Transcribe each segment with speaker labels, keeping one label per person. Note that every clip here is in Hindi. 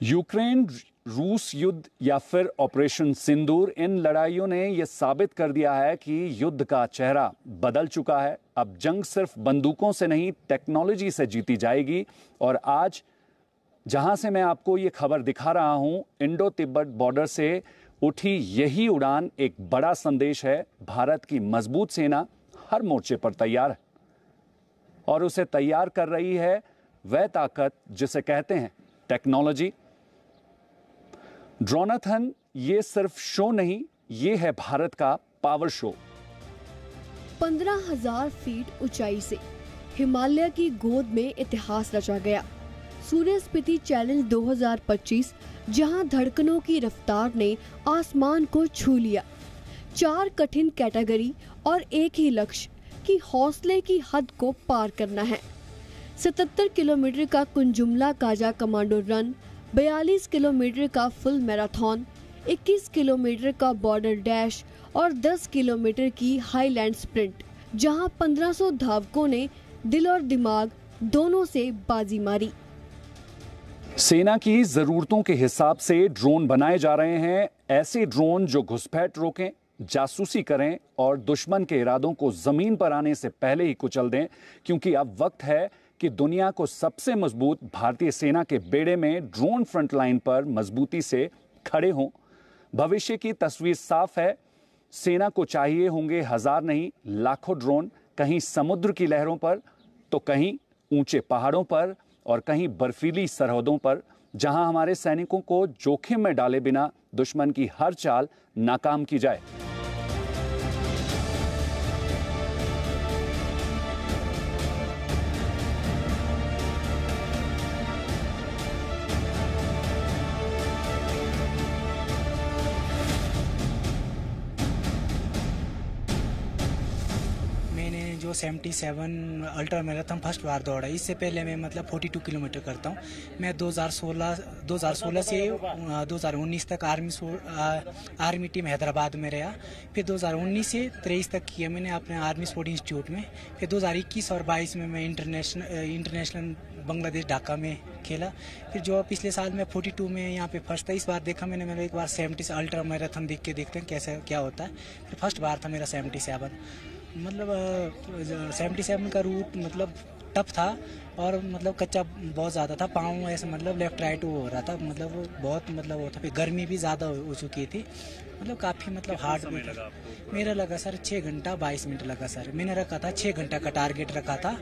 Speaker 1: यूक्रेन रूस युद्ध या फिर ऑपरेशन सिंदूर, इन लड़ाइयों ने यह साबित कर दिया है कि युद्ध का चेहरा बदल चुका है। अब जंग सिर्फ बंदूकों से नहीं, टेक्नोलॉजी से जीती जाएगी। और आज जहां से मैं आपको ये खबर दिखा रहा हूं, इंडो तिब्बत बॉर्डर से उठी यही उड़ान एक बड़ा संदेश है। भारत की मजबूत सेना हर मोर्चे पर तैयार है और उसे तैयार कर रही है वह ताकत जिसे कहते हैं टेक्नोलॉजी। ड्रोनाथन ये सिर्फ शो नहीं, ये है भारत का पावर शो।
Speaker 2: 15,000 फीट ऊंचाई से हिमालय की गोद में इतिहास रचा गया सूर्य स्पीति चैलेंज 2025, जहां धड़कनों की रफ्तार ने आसमान को छू लिया। 4 कठिन कैटेगरी और एक ही लक्ष्य कि हौसले की हद को पार करना है। 77 किलोमीटर का कुंजुमला काजा कमांडो रन, 42 किलोमीटर का फुल मैराथन, 21 किलोमीटर का बॉर्डर डैश और 10 किलोमीटर की हाईलैंड स्प्रिंट, जहां 1500 धावकों ने दिल और दिमाग दोनों से बाजी मारी।
Speaker 1: सेना की जरूरतों के हिसाब से ड्रोन बनाए जा रहे हैं, ऐसे ड्रोन जो घुसपैठ रोकें, जासूसी करें और दुश्मन के इरादों को जमीन पर आने से पहले ही कुचल दें। क्योंकि अब वक्त है कि दुनिया को सबसे मजबूत भारतीय सेना के बेड़े में ड्रोन फ्रंटलाइन पर मजबूती से खड़े हों। भविष्य की तस्वीर साफ है। सेना को चाहिए होंगे हजार नहीं लाखों ड्रोन, कहीं समुद्र की लहरों पर तो कहीं ऊंचे पहाड़ों पर और कहीं बर्फीली सरहदों पर, जहां हमारे सैनिकों को जोखिम में डाले बिना दुश्मन की हर चाल नाकाम की जाए।
Speaker 3: जो 77 अल्ट्रा मैराथन फर्स्ट बार दौड़ा, इससे पहले मैं मतलब 42 किलोमीटर करता हूँ। मैं 2016 से 2019 तक आर्मी टीम हैदराबाद में रहा। फिर 2019 से 23 तक किया मैंने अपने आर्मी स्पोर्ट इंस्टीट्यूट में। फिर 2021 और 22 में मैं इंटरनेशनल बांग्लादेश ढाका में खेला। फिर जो पिछले साल मैं 42 में यहाँ पे फर्स्ट था। इस बार देखा मैंने एक बार 70 से अल्ट्रा मैराथन देखते हैं कैसे क्या होता है। फिर फर्स्ट बार था मेरा 77। मतलब 77 का रूट मतलब टफ था और मतलब कच्चा बहुत ज़्यादा था। पाँव ऐसे मतलब लेफ्ट राइट वो हो रहा था, मतलब बहुत मतलब वो था। फिर गर्मी भी ज़्यादा हो चुकी थी, मतलब काफ़ी मतलब हार्ड भी लगा। मेरा लगा सर 6 घंटा 22 मिनट लगा सर। मैंने रखा था 6 घंटा का टारगेट रखा था,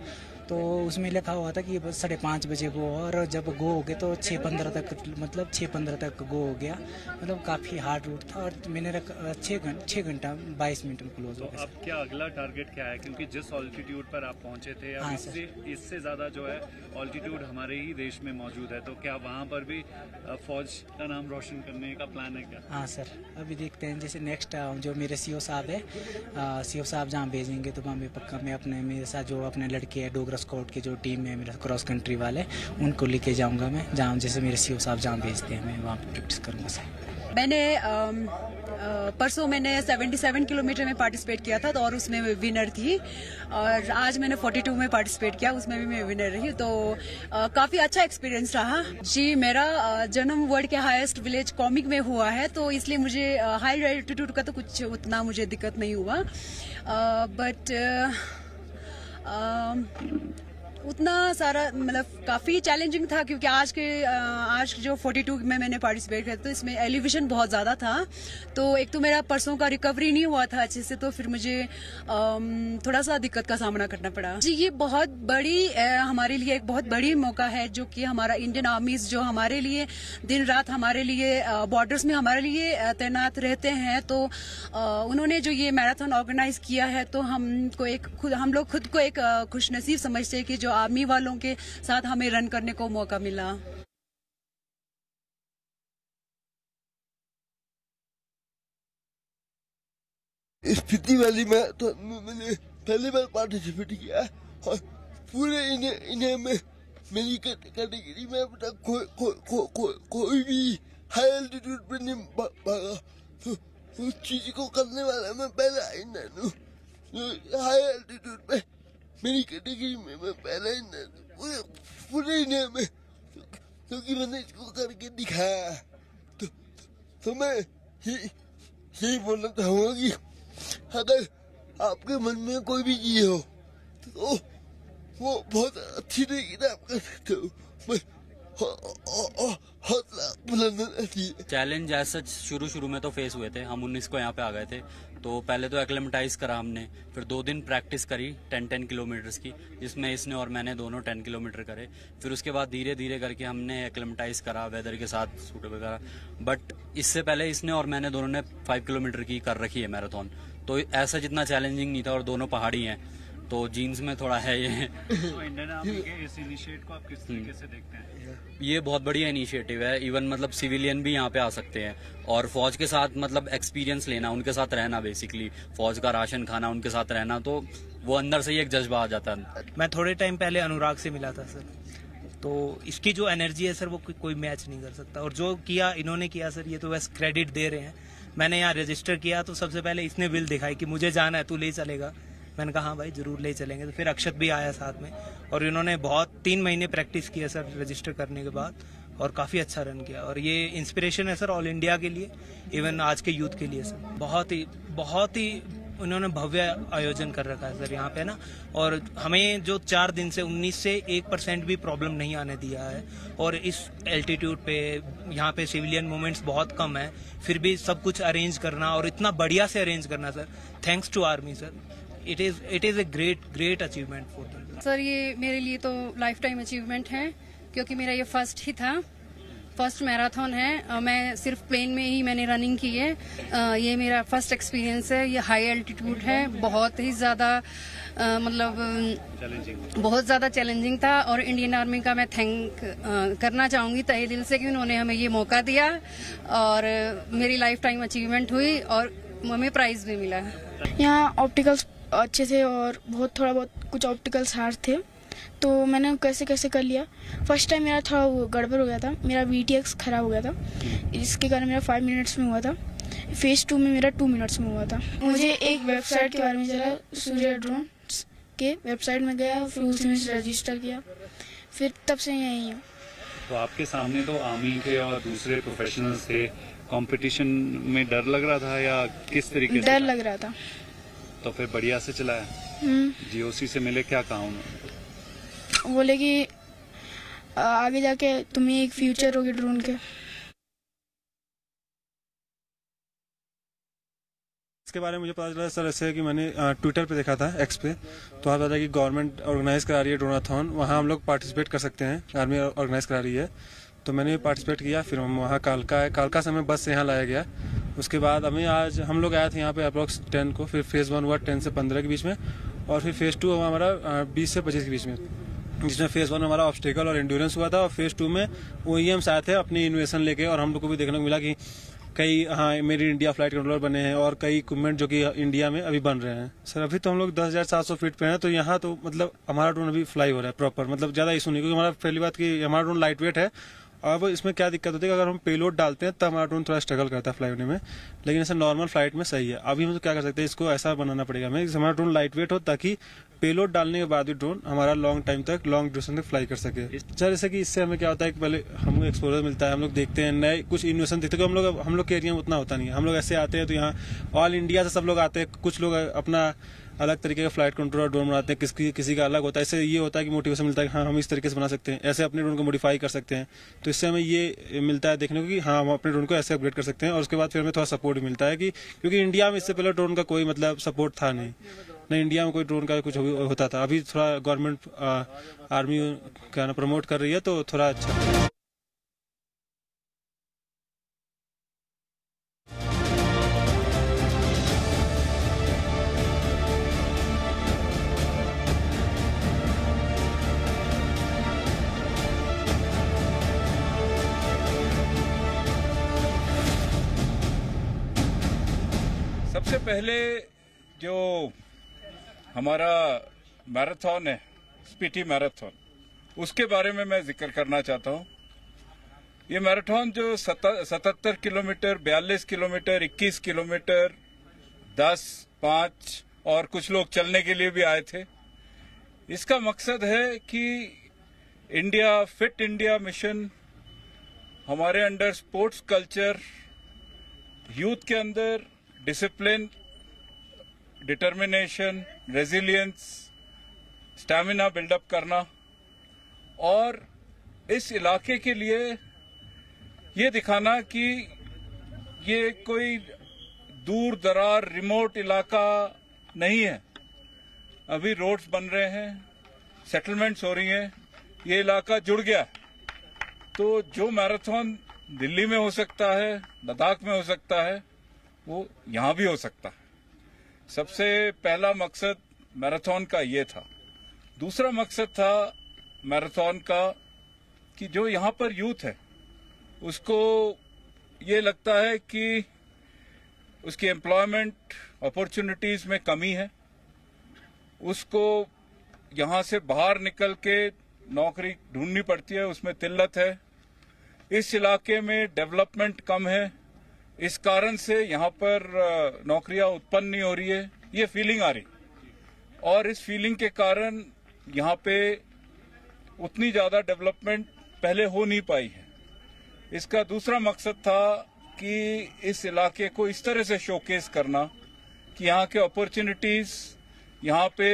Speaker 3: तो उसमें लिखा हुआ था कि 5:30 बजे गो, और जब गो हो गए तो 6:15 तक, मतलब 6:15 तक गो हो गया। मतलब काफ़ी हार्ड रूट था और मैंने रखा 6 घंटा 22 मिनट में क्लोज हो गया।
Speaker 1: अब क्या अगला टारगेट क्या है, क्योंकि जिस ऑल्टीट्यूड पर आप पहुंचे थे, अब इससे ज़्यादा जो है ऑल्टीट्यूड हमारे ही देश में मौजूद है, तो क्या वहाँ पर भी फौज का नाम रोशन करने का प्लान है क्या?
Speaker 3: हाँ सर, अभी देखते हैं। जैसे नेक्स्ट जो मेरे सीओ साहब है, सीओ साहब जहाँ भेजेंगे तो वहाँ पे पक्का मैं अपने मेरे साथ जो अपने लड़के हैं डोगरा स्काउट की जो टीम है मेरा क्रॉस कंट्री वाले, उनको लेके जाऊँगा मैं। जहाँ जैसे मेरे सीओ साहब जहाँ भेजते हैं मैं वहाँ पर प्रैक्टिस करूँगा सर।
Speaker 4: मैंने परसों मैंने 77 किलोमीटर में पार्टिसिपेट किया था, तो और उसमें विनर थी। और आज मैंने 42 में पार्टिसिपेट किया, उसमें भी मैं विनर रही। तो काफ़ी अच्छा एक्सपीरियंस रहा जी। मेरा जन्म वर्ल्ड के हाईएस्ट विलेज कॉमिक में हुआ है, तो इसलिए मुझे हाई एल्टीट्यूड का तो कुछ उतना मुझे दिक्कत नहीं हुआ। बट उतना सारा मतलब काफ़ी चैलेंजिंग था, क्योंकि आज जो 42 में मैंने पार्टिसिपेट किया तो इसमें एलिवेशन बहुत ज़्यादा था। तो एक तो मेरा परसों का रिकवरी नहीं हुआ था अच्छे से, तो फिर मुझे थोड़ा सा दिक्कत का सामना करना पड़ा जी। ये बहुत बड़ी हमारे लिए एक बहुत बड़ी मौका है, जो कि हमारा इंडियन आर्मीज जो हमारे लिए दिन रात हमारे लिए बॉर्डर्स में हमारे लिए तैनात रहते हैं, तो उन्होंने जो ये मैराथन ऑर्गेनाइज किया है, तो हम लोग खुद को एक खुशनसीब समझते हैं कि जो आर्मी वालों के साथ हमें रन करने को मौका मिला।
Speaker 5: स्पीति वैली में तो मैंने पहली बार पार्टिसिपेट किया और पूरे इंडिया में मेरी कैटेगरी में अब तक कोई भी हाई एल्टीट्यूड पे नहीं भागा। तो उस चीज को करने वाला मैं पहला इंडियन हूँ। हाई एल्टीट्यूड पे मेरी कैटेगरी में मैं पहला इंडियन, पूरे इंडिया में क्योंकि मैंने इसको करके दिखाया। तो मैं यही बोलना चाहूँगा कि अगर आपके मन में कोई भी चीज हो तो वो बहुत अच्छी तरीके से आप कर सकते हो, बस हौसला बुलंद रहना चाहिए।
Speaker 6: चैलेंज ऐसा शुरू में तो फेस हुए थे। हम 19 को यहाँ पे आ गए थे, तो पहले तो एक्लेमेटाइज करा हमने, फिर 2 दिन प्रैक्टिस करी 10 किलोमीटर्स की, जिसमें इसने और मैंने दोनों 10 किलोमीटर करे। फिर उसके बाद धीरे धीरे करके हमने एक्लेमेटाइज करा वेदर के साथ सूटेबल करा। बट इससे पहले इसने और मैंने दोनों ने 5 किलोमीटर की कर रखी है मैराथन, तो ऐसा जितना चैलेंजिंग नहीं था और दोनों पहाड़ी हैं, तो जीन्स में थोड़ा है ये।
Speaker 1: तो इंडियन आर्मी के इस इनिशिएटिव को आप किस तरीके से देखते हैं?
Speaker 6: ये बहुत बढ़िया इनिशिएटिव है। इवन मतलब सिविलियन भी यहाँ पे आ सकते हैं और फौज के साथ मतलब एक्सपीरियंस लेना, उनके साथ रहना, बेसिकली फौज का राशन खाना, उनके साथ रहना, तो वो अंदर से ही एक जज्बा आ जाता है।
Speaker 7: मैं थोड़े टाइम पहले अनुराग से मिला था सर, तो इसकी जो एनर्जी है सर वो कोई मैच नहीं कर सकता। और जो किया इन्होंने किया सर, ये तो बस क्रेडिट दे रहे हैं। मैंने यहाँ रजिस्टर किया तो सबसे पहले इसने विल दिखाई कि मुझे जाना है, तू ले चलेगा। मैंने कहा हाँ भाई जरूर ले चलेंगे। तो फिर अक्षत भी आया साथ में और इन्होंने बहुत 3 महीने प्रैक्टिस किया सर रजिस्टर करने के बाद, और काफ़ी अच्छा रन किया। और ये इंस्पिरेशन है सर ऑल इंडिया के लिए, इवन आज के यूथ के लिए सर। बहुत ही उन्होंने भव्य आयोजन कर रखा है सर यहाँ पे ना। और हमें जो 4 दिन से 19 से 1% भी प्रॉब्लम नहीं आने दिया है। और इस एल्टीट्यूड पे यहाँ पे सिविलियन मूवमेंट्स बहुत कम है, फिर भी सब कुछ अरेंज करना और इतना बढ़िया से अरेंज करना sir, thanks to army sir. It is a great achievement for them
Speaker 4: sir. ये मेरे लिए तो लाइफ टाइम अचीवमेंट है, क्योंकि मेरा ये फर्स्ट ही था, फर्स्ट मैराथन है। मैं सिर्फ प्लेन में ही मैंने रनिंग की है। ये मेरा फर्स्ट एक्सपीरियंस है। ये हाई एल्टीट्यूड है, बहुत ही ज़्यादा बहुत ज़्यादा चैलेंजिंग था। और इंडियन आर्मी का मैं थैंक करना चाहूँगी तहे दिल से कि उन्होंने हमें ये मौका दिया और मेरी लाइफ टाइम अचीवमेंट हुई और हमें प्राइज भी मिला।
Speaker 8: यहाँ ऑप्टिकल्स अच्छे थे और थोड़ा बहुत कुछ ऑप्टिकल्स हार्ड थे, तो मैंने कैसे कर लिया। फर्स्ट टाइम मेरा थोड़ा गड़बड़ हो गया था, मेरा VTX खराब हो गया था, इसके कारण मेरा 5 मिनट्स में हुआ था। फेज 2 में मेरा 2 मिनट्स में हुआ था। मुझे एक वेबसाइट के बारे में चला, सूर्य ड्रोन्स के वेबसाइट में गया, फिर उसी में रजिस्टर किया, फिर तब से यही हूँ।
Speaker 1: तो आपके सामने तो आर्मी के और दूसरे प्रोफेशनल्स थे, कंपटीशन में डर लग रहा था या किस तरीके से?
Speaker 8: डर लग रहा था।
Speaker 1: तो फिर बढ़िया से चलाया? GOC से मिले, क्या कहा उन्होंने?
Speaker 8: बोले कि आगे जाके तुम्हें एक फ्यूचर होगी ड्रोन के।
Speaker 9: इसके बारे में मुझे पता चला सर ऐसे कि मैंने ट्विटर पे देखा था, एक्स पे, तो वहाँ पता था कि गवर्नमेंट ऑर्गेनाइज करा रही है ड्रोनाथॉन, वहाँ हम लोग पार्टिसिपेट कर सकते हैं, आर्मी ऑर्गेनाइज करा रही है। तो मैंने पार्टिसिपेट किया। फिर हम वहाँ कालका से हमें बस से यहाँ लाया गया। उसके बाद हमें आज हम लोग आए थे यहाँ पे अप्रॉक्स 10 को, फिर फेज़ 1 हुआ 10 से 15 के बीच में, और फिर फेज़ 2 हुआ हमारा 20 से 25 के बीच में, जिसमें फेज़ 1 में हमारा ऑब्स्टेकल और एंड्योरेंस हुआ था, और फेज़ 2 में OEMs आए थे अपनी इन्वेशन लेके, और हम लोग को भी देखने को मिला कि कई made in India flight controller बने हैं और कई इक्विपमेंट जो कि इंडिया में अभी बन रहे हैं। सर अभी तो हम लोग 10,700 फीट पे हैं, तो यहाँ तो मतलब हमारा ड्रोन अभी फ्लाई हो रहा है प्रॉपर, मतलब ज़्यादा इशू नहीं, क्योंकि हमारा पहली बात कि हमारा ड्रोन लाइट वेट है। अब इसमें क्या दिक्कत होती है कि अगर हम पेलोड डालते हैं तब हमारा ड्रोन थोड़ा स्ट्रगल करता है फ्लाई होने में, लेकिन ऐसे नॉर्मल फ्लाइट में सही है। अभी हम तो क्या कर सकते हैं, इसको ऐसा बनाना पड़ेगा हमें हमारा ड्रोन लाइट वेट हो, ताकि पेलोड डालने के बाद भी ड्रोन हमारा लॉन्ग टाइम तक, लॉन्ग ड्यूरेशन तक फ्लाई कर सके। जैसे कि इससे हमें क्या होता है कि पहले हमको एक्सपोजर मिलता है, हम लोग देखते हैं नए कुछ इनोवेशन देखते हैं। हम लोग के एरिया में उतना होता नहीं है। हम लोग ऐसे आते हैं तो यहाँ ऑल इंडिया से सब लोग आते हैं, कुछ लोग अपना अलग तरीके का फ्लाइट कंट्रोलर ड्रोन बनाते हैं, किसी का अलग होता है। इससे ये होता है कि मोटिवेशन मिलता है कि हाँ हम इस तरीके से बना सकते हैं, ऐसे अपने ड्रोन को मॉडिफाई कर सकते हैं। तो इससे हमें ये मिलता है देखने को कि हाँ हम अपने ड्रोन को ऐसे अपग्रेड कर सकते हैं। और उसके बाद फिर हमें थोड़ा सपोर्ट भी मिलता है कि क्योंकि इंडिया में इससे पहले ड्रोन का कोई मतलब सपोर्ट था नहीं, इंडिया में कोई ड्रोन का कुछ होता था। अभी थोड़ा गवर्नमेंट आर्मी क्या प्रमोट कर रही है, तो थोड़ा अच्छा।
Speaker 10: सबसे पहले जो हमारा मैराथन है, स्पीति मैराथन, उसके बारे में मैं जिक्र करना चाहता हूँ। ये मैराथन जो 77 किलोमीटर, 42 किलोमीटर, 21 किलोमीटर, 10, 5 और कुछ लोग चलने के लिए भी आए थे। इसका मकसद है कि इंडिया फिट इंडिया मिशन हमारे अंडर स्पोर्ट्स कल्चर, यूथ के अंदर discipline, determination, resilience, stamina build up करना और इस इलाके के लिए ये दिखाना कि ये कोई दूर दरार रिमोट इलाका नहीं है। अभी रोड्स बन रहे हैं, सेटलमेंट्स हो रही हैं, ये इलाका जुड़ गया। तो जो मैराथन दिल्ली में हो सकता है, लद्दाख में हो सकता है, वो यहाँ भी हो सकता है। सबसे पहला मकसद मैराथन का ये था। दूसरा मकसद था मैराथन का कि जो यहाँ पर यूथ है उसको ये लगता है कि उसकी एम्प्लॉयमेंट अपॉर्चुनिटीज में कमी है, उसको यहाँ से बाहर निकल के नौकरी ढूंढनी पड़ती है, उसमें किल्लत है, इस इलाके में डेवलपमेंट कम है, इस कारण से यहाँ पर नौकरियां उत्पन्न नहीं हो रही है, ये फीलिंग आ रही। और इस फीलिंग के कारण यहाँ पे उतनी ज्यादा डेवलपमेंट पहले हो नहीं पाई है। इसका दूसरा मकसद था कि इस इलाके को इस तरह से शोकेस करना कि यहाँ के अपॉर्चुनिटीज, यहाँ पे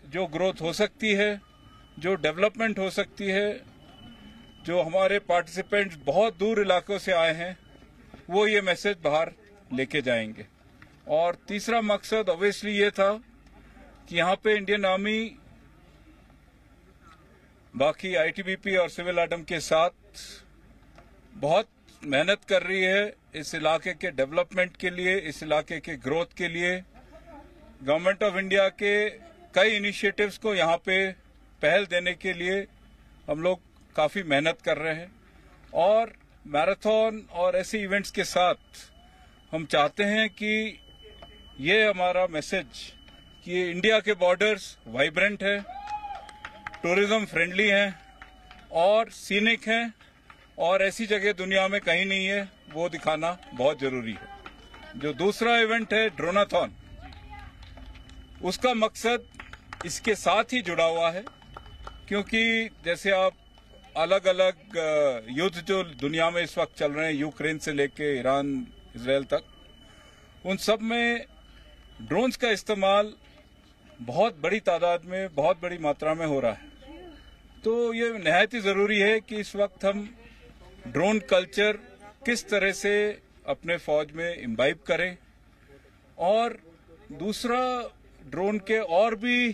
Speaker 10: जो ग्रोथ हो सकती है, जो डेवलपमेंट हो सकती है, जो हमारे पार्टिसिपेंट्स बहुत दूर इलाकों से आए हैं वो ये मैसेज बाहर लेके जाएंगे। और तीसरा मकसद ऑब्वियसली ये था कि यहाँ पे इंडियन आर्मी बाकी आईटीबीपी और सिविल एडम के साथ बहुत मेहनत कर रही है इस इलाके के डेवलपमेंट के लिए, इस इलाके के ग्रोथ के लिए। गवर्नमेंट ऑफ इंडिया के कई इनिशिएटिव्स को यहाँ पे पहल देने के लिए हम लोग काफी मेहनत कर रहे हैं। और मैराथन और ऐसे इवेंट्स के साथ हम चाहते हैं कि ये हमारा मैसेज कि इंडिया के बॉर्डर्स वाइब्रेंट है, टूरिज्म फ्रेंडली हैं और सीनिक हैं और ऐसी जगह दुनिया में कहीं नहीं है, वो दिखाना बहुत जरूरी है। जो दूसरा इवेंट है ड्रोनाथन, उसका मकसद इसके साथ ही जुड़ा हुआ है, क्योंकि जैसे आप अलग अलग युद्ध जो दुनिया में इस वक्त चल रहे हैं, यूक्रेन से लेके ईरान, इजराइल तक, उन सब में ड्रोन्स का इस्तेमाल बहुत बड़ी तादाद में, बहुत बड़ी मात्रा में हो रहा है। तो ये निहायत ही जरूरी है कि इस वक्त हम ड्रोन कल्चर किस तरह से अपने फौज में इम्बाइब करें। और दूसरा, ड्रोन के और भी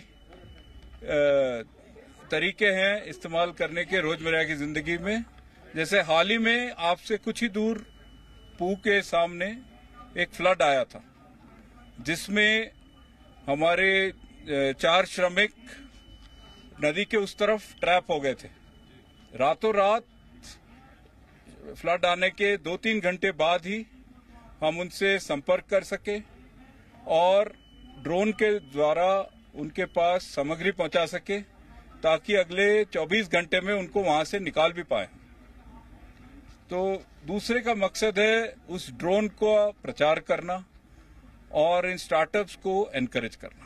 Speaker 10: तरीके हैं इस्तेमाल करने के रोजमर्रा की जिंदगी में। जैसे हाल ही में आपसे कुछ ही दूर पू के सामने एक फ्लड आया था, जिसमें हमारे 4 श्रमिक नदी के उस तरफ ट्रैप हो गए थे। रातों रात फ्लड आने के 2-3 घंटे बाद ही हम उनसे संपर्क कर सके और ड्रोन के द्वारा उनके पास सामग्री पहुंचा सके, ताकि अगले 24 घंटे में उनको वहां से निकाल भी पाए। तो दूसरे का मकसद है उस ड्रोन को प्रचार करना और इन स्टार्टअप्स को एनकरेज करना।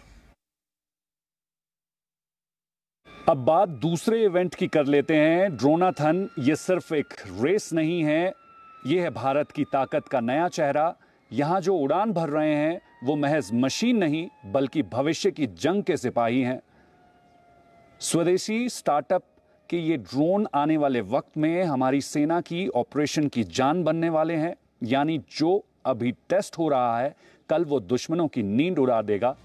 Speaker 1: अब बात दूसरे इवेंट की कर लेते हैं। ड्रोनाथन ये सिर्फ एक रेस नहीं है, ये है भारत की ताकत का नया चेहरा। यहां जो उड़ान भर रहे हैं वो महज मशीन नहीं, बल्कि भविष्य की जंग के सिपाही हैं। स्वदेशी स्टार्टअप के ये ड्रोन आने वाले वक्त में हमारी सेना की ऑपरेशन की जान बनने वाले हैं। यानी जो अभी टेस्ट हो रहा है, कल वो दुश्मनों की नींद उड़ा देगा।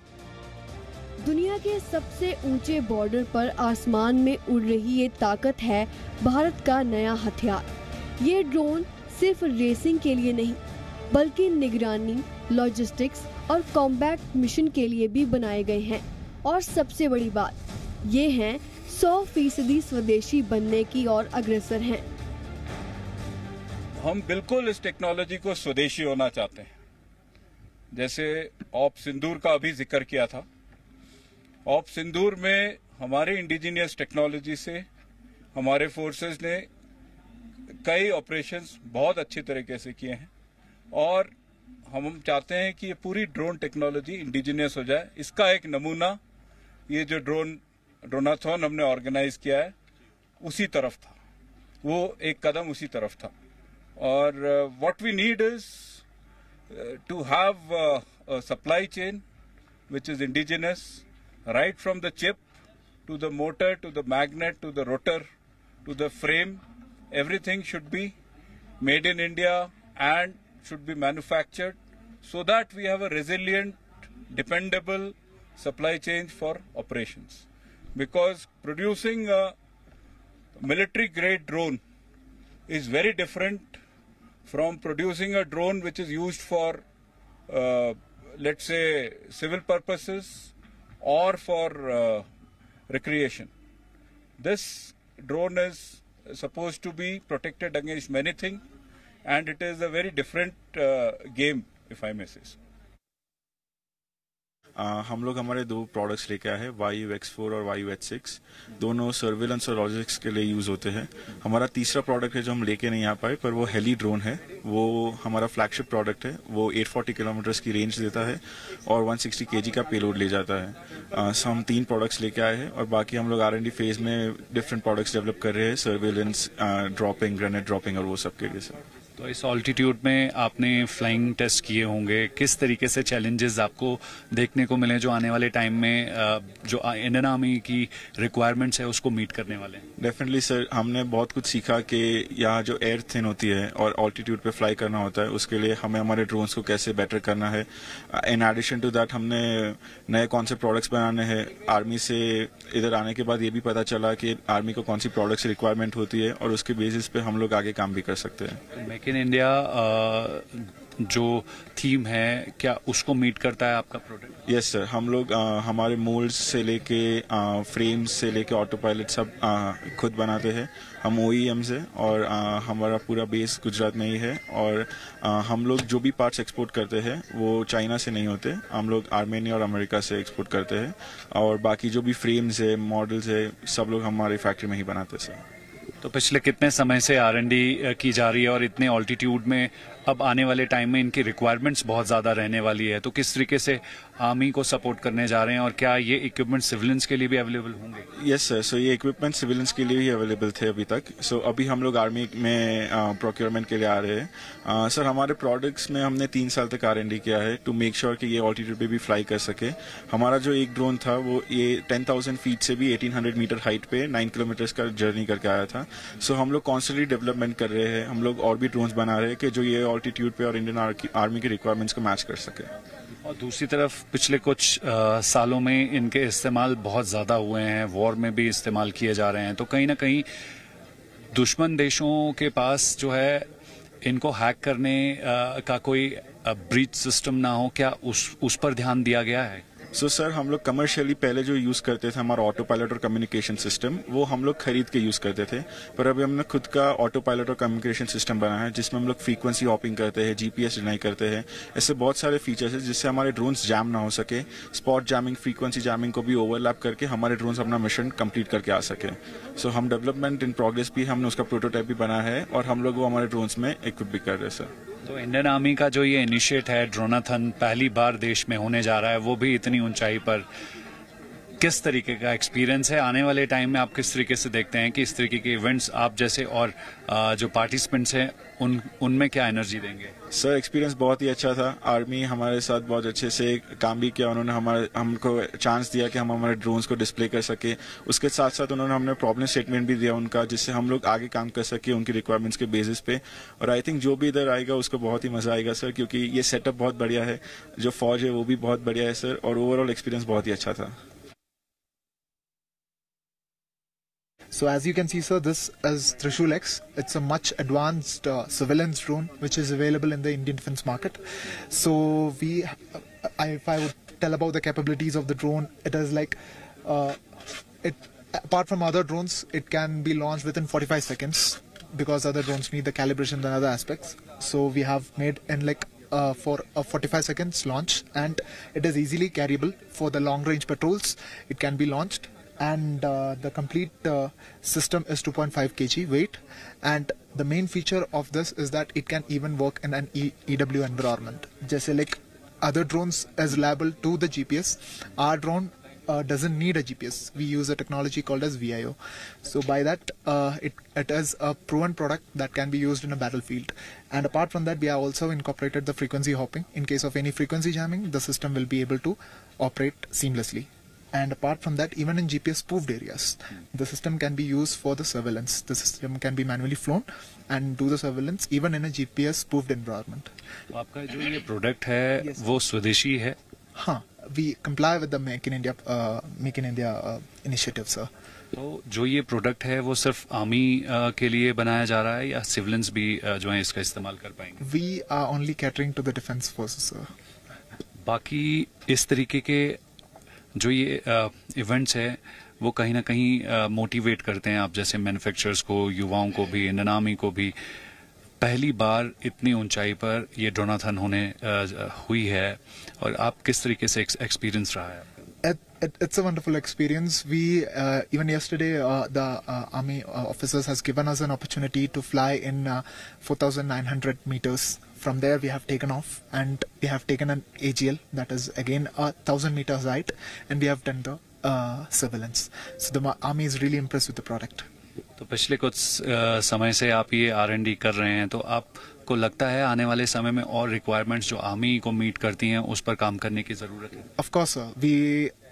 Speaker 2: दुनिया के सबसे ऊंचे बॉर्डर पर आसमान में उड़ रही ये ताकत है भारत का नया हथियार। ये ड्रोन सिर्फ रेसिंग के लिए नहीं, बल्कि निगरानी, लॉजिस्टिक्स और कॉम्बैट मिशन के लिए भी बनाए गए हैं। और सबसे बड़ी बात ये है 100% स्वदेशी बनने की ओर अग्रसर हैं।
Speaker 10: हम बिल्कुल इस टेक्नोलॉजी को स्वदेशी होना चाहते हैं। जैसे ऑप सिंदूर का अभी जिक्र किया था, ऑप सिंदूर में हमारे इंडिजिनियस टेक्नोलॉजी से हमारे फोर्सेस ने कई ऑपरेशंस बहुत अच्छे तरीके से किए हैं और हम चाहते हैं कि ये पूरी ड्रोन टेक्नोलॉजी इंडिजिनियस हो जाए। इसका एक नमूना ये जो ड्रोनाथन हमने ऑर्गेनाइज किया है उसी तरफ था, वो एक कदम उसी तरफ था। or what we need is to have a supply chain which is indigenous, right from the chip to the motor, to the magnet, to the rotor, to the frame. Everything should be made in India and should be manufactured so that we have a resilient, dependable supply chain for operations. Because producing a military-grade drone is very different from producing a drone which is used for, let's say, civil purposes or for recreation. This drone is supposed to be protected against many things, and it is a very different game, if I may say so.
Speaker 11: हम लोग हमारे दो प्रोडक्ट्स लेके आए हैं, YU-X4 और YU-H6, दोनों सर्विलेंस और लॉजिस्टिक्स के लिए यूज होते हैं। हमारा तीसरा प्रोडक्ट है जो हम लेके नहीं आ पाए, पर वो हेली ड्रोन है। वो हमारा फ्लैगशिप प्रोडक्ट है। वो 840 किलोमीटर्स की रेंज देता है और 160 kg का पेलोड ले जाता है। सो हम 3 प्रोडक्ट्स लेके आए हैं और बाकी हम लोग R&D फेज में डिफरेंट प्रोडक्ट्स डेवलप कर रहे हैं, सर्विलेंस, ड्रॉपिंग, ग्रेनेड ड्रॉपिंग और वो सब के लिए सर।
Speaker 1: तो इस ऑल्टीट्यूड में आपने फ्लाइंग टेस्ट किए होंगे, किस तरीके से चैलेंजेस आपको देखने को मिले जो आने वाले टाइम में जो इंडियन आर्मी की रिक्वायरमेंट्स है उसको मीट करने वाले हैं?
Speaker 11: डेफिनेटली सर, हमने बहुत कुछ सीखा कि यहाँ जो एयर थिन होती है और ऑल्टीट्यूड पे फ्लाई करना होता है, उसके लिए हमें हमारे ड्रोन्स को कैसे बेटर करना है। इन एडिशन टू दैट हमने नए कौन से प्रोडक्ट्स बनाने हैं। आर्मी से इधर आने के बाद ये भी पता चला कि आर्मी को कौन सी प्रोडक्ट्स रिक्वायरमेंट होती है और उसके बेसिस पे हम लोग आगे काम भी कर सकते हैं।
Speaker 1: मेक इन इंडिया जो थीम है, क्या उसको मीट करता है आपका प्रोडक्ट?
Speaker 11: यस सर, हम लोग हमारे मोल्ड्स से लेके फ्रेम्स से लेके ऑटो पायलट सब खुद बनाते हैं। हम OEM से और हमारा पूरा बेस गुजरात में ही है और हम लोग जो भी पार्ट्स एक्सपोर्ट करते हैं वो चाइना से नहीं होते, हम लोग आर्मेनिया और अमेरिका से एक्सपोर्ट करते हैं और बाकी जो भी फ्रेम्स है, मॉडल्स है, सब लोग हमारी फैक्ट्री में ही बनाते हैं सर।
Speaker 1: तो पिछले कितने समय से R&D की जा रही है और इतने ऑल्टीट्यूड में अब आने वाले टाइम में इनकी रिक्वायरमेंट्स बहुत ज़्यादा रहने वाली है, तो किस तरीके से आर्मी को सपोर्ट करने जा रहे हैं और क्या ये इक्विपमेंट सिविलियंस के लिए भी अवेलेबल होंगे?
Speaker 11: यस सर, सो ये इक्विपमेंट सिविलियंस के लिए ही अवेलेबल थे अभी तक। सो अभी हम लोग आर्मी में प्रोक्योरमेंट के लिए आ रहे हैं। सर हमारे प्रोडक्ट्स में हमने 3 साल तक R&D किया है टू मेक श्योर कि ये ऑल्टीट्यूड पे भी फ्लाई कर सके। हमारा जो एक ड्रोन था वो ये 10,000 फीट से भी 1800 मीटर हाइट पे 9 किलोमीटर्स का जर्नी करके आया था। सो हम लोग कॉन्स्टेंटली डेवलपमेंट कर रहे हैं, हम लोग और भी ड्रोन्स बना रहे हैं कि जो ये ऑल्टीट्यूड पे और इंडियन आर्मी की रिक्वायरमेंट्स को मैच कर सके।
Speaker 1: और दूसरी तरफ पिछले कुछ सालों में इनके इस्तेमाल बहुत ज़्यादा हुए हैं, वॉर में भी इस्तेमाल किए जा रहे हैं, तो कहीं ना कहीं दुश्मन देशों के पास जो है इनको हैक करने का कोई ब्रीच सिस्टम ना हो, क्या उस पर ध्यान दिया गया है?
Speaker 11: सो सर, हम लोग कमर्शियली पहले जो यूज करते थे हमारा ऑटो पायलट और कम्युनिकेशन सिस्टम, वो हम लोग खरीद के यूज करते थे, पर अभी हमने खुद का ऑटो पायलट और कम्युनिकेशन सिस्टम बनाया है जिसमें हम लोग फ्रीक्वेंसी हॉपिंग करते हैं, GPS डिनाई करते हैं। ऐसे बहुत सारे फीचर्स हैं जिससे हमारे ड्रोन्स जैम ना हो सके। स्पॉट जैमिंग, फ्रीक्वेंसी जैमिंग को भी ओवरलैप करके हमारे ड्रोन्स अपना मिशन कंप्लीट करके आ सके। सो हम डेवलपमेंट इन प्रोग्रेस भी, हमने उसका प्रोटोटाइप भी बनाया है और हम लोग वो हमारे ड्रोन्स में इक्विप भी कर रहे हैं सर।
Speaker 1: तो इंडियन आर्मी का जो ये इनिशिएट है ड्रोनाथन, पहली बार देश में होने जा रहा है, वो भी इतनी ऊंचाई पर, किस तरीके का एक्सपीरियंस है? आने वाले टाइम में आप किस तरीके से देखते हैं कि इस तरीके के इवेंट्स आप जैसे और जो पार्टिसिपेंट्स हैं उनमें क्या एनर्जी देंगे?
Speaker 11: सर एक्सपीरियंस बहुत ही अच्छा था। आर्मी हमारे साथ बहुत अच्छे से काम भी किया, उन्होंने हमको चांस दिया कि हम हमारे ड्रोन्स को डिस्प्ले कर सके। उसके साथ साथ उन्होंने हमें प्रॉब्लम स्टेटमेंट भी दिया उनका, जिससे हम लोग आगे काम कर सके उनकी रिक्वायरमेंट्स के बेसिस पे। और आई थिंक जो भी इधर आएगा उसको बहुत ही मजा आएगा सर, क्योंकि ये सेटअप बहुत बढ़िया है, जो फौज है वो भी बहुत बढ़िया है सर, और ओवरऑल एक्सपीरियंस बहुत ही अच्छा था।
Speaker 12: So as you can see, sir, this is Trishul X. It's a much advanced surveillance drone which is available in the Indian defense market. So if I would tell about the capabilities of the drone, it is like, apart from other drones, it can be launched within 45 seconds because other drones need the calibration and other aspects. So we have made in like for a 45 seconds launch, and it is easily carryable for the long range patrols. It can be launched. And the complete system is 2.5 kg weight, and the main feature of this is that it can even work in an EW environment. Just like other drones is liable to the GPS, our drone doesn't need a GPS. We use a technology called as VIO. So by that, it is a proven product that can be used in a battlefield. And apart from that, we have also incorporated the frequency hopping. In case of any frequency jamming, the system will be able to operate seamlessly. And apart from that, even in GPS spoofed areas, the system can be used for the surveillance. The system can be manually flown and do the surveillance even in a GPS spoofed environment.
Speaker 1: आपका जो ये प्रोडक्ट है वो स्वदेशी है?
Speaker 12: हाँ, we comply with the Make in India initiative, sir.
Speaker 1: तो जो ये प्रोडक्ट है वो सिर्फ आर्मी के लिए बनाया जा रहा है या सिविलियंस भी जो है इसका इस्तेमाल कर पाएंगे?
Speaker 12: We are only catering to the defense forces, sir.
Speaker 1: बाकी इस तरीके के जो ये इवेंट्स है वो कहीं ना कहीं मोटिवेट करते हैं आप जैसे मैन्युफैक्चरर्स को, युवाओं को भी, इंडियन आर्मी को भी। पहली बार इतनी ऊंचाई पर ये ड्रोनाथन हुई है और आप किस तरीके से एक्सपीरियंस रहा है?
Speaker 12: It's a wonderful experience. We even yesterday the army officers has given us an opportunity to fly in 4,900 meters. From there we have taken off and we have taken an AGL, that is again 1,000 meters height, and we have done the surveillance. So the army is really impressed with the product.
Speaker 1: तो पिछले कुछ समय से आप ये R&D कर रहे हैं, तो आपको लगता है आने वाले समय में और रिक्वायरमेंट्स जो आर्मी को मीट करती हैं उस पर काम करने की जरूरत है?
Speaker 12: Of course, sir.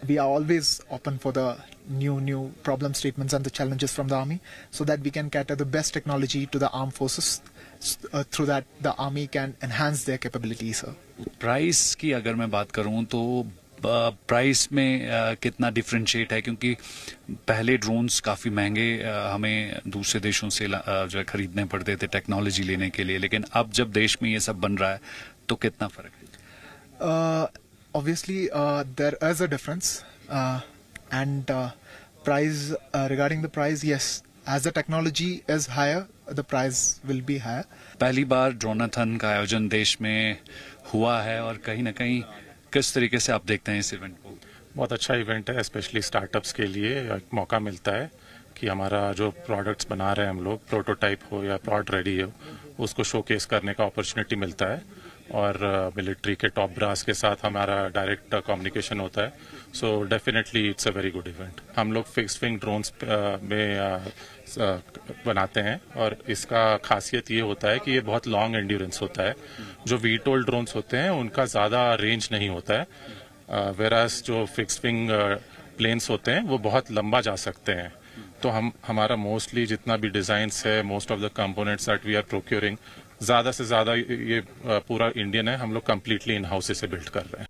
Speaker 12: We are always open for the new problem statements and the challenges from the army, so that we can cater the best technology to the armed forces. Through that, the army can enhance their capabilities, sir.
Speaker 1: Price की अगर मैं बात करूं तो प्राइस में कितना डिफरेंशिएट है, क्योंकि पहले ड्रोन्स काफी महंगे हमें दूसरे देशों से जो है खरीदने पड़ते थे टेक्नोलॉजी लेने के लिए, लेकिन अब जब देश में ये सब बन रहा है तो कितना फर्क है?
Speaker 12: Obviously, there is a difference, and price regarding the price, yes, as the technology is higher, the price will be higher.
Speaker 1: पहली बार ड्रोनाथन का आयोजन देश में हुआ है और कहीं ना कहीं किस तरीके से आप देखते हैं इस इवेंट को?
Speaker 13: बहुत अच्छा इवेंट है, स्पेशली स्टार्टअप्स के लिए एक मौका मिलता है कि हमारा जो प्रोडक्ट्स बना रहे हैं हम लोग, प्रोटोटाइप हो या प्रोडक्ट रेडी हो, उसको शोकेस करने का अपॉर्चुनिटी मिलता है और मिलिट्री के टॉप ब्रास के साथ हमारा डायरेक्ट कम्युनिकेशन होता है. So definitely it's a very good event. हम लोग फिक्स्ड विंग ड्रोन्स में बनाते हैं और इसका खासियत ये होता है कि ये बहुत लॉन्ग एंड्योरेंस होता है. जो वीटोल ड्रोन्स होते हैं उनका ज़्यादा रेंज नहीं होता है, वेरास जो फिक्स्ड विंग प्लेन्स होते हैं वो बहुत लंबा जा सकते हैं. तो हमारा मोस्टली जितना भी डिज़ाइंस है, most of the components that we are procuring, ज़्यादा से ज़्यादा ये पूरा इंडियन है. हम लोग कम्प्लीटली इन हाउस इसे बिल्ड कर रहे हैं.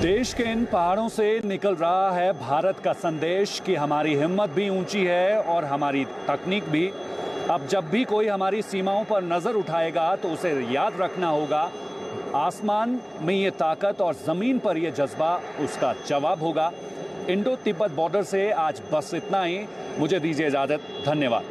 Speaker 1: देश के इन पहाड़ों से निकल रहा है भारत का संदेश कि हमारी हिम्मत भी ऊंची है और हमारी तकनीक भी. अब जब भी कोई हमारी सीमाओं पर नजर उठाएगा तो उसे याद रखना होगा, आसमान में ये ताकत और जमीन पर ये जज्बा उसका जवाब होगा. इंडो तिब्बत बॉर्डर से आज बस इतना ही. मुझे दीजिए इजाजत. धन्यवाद.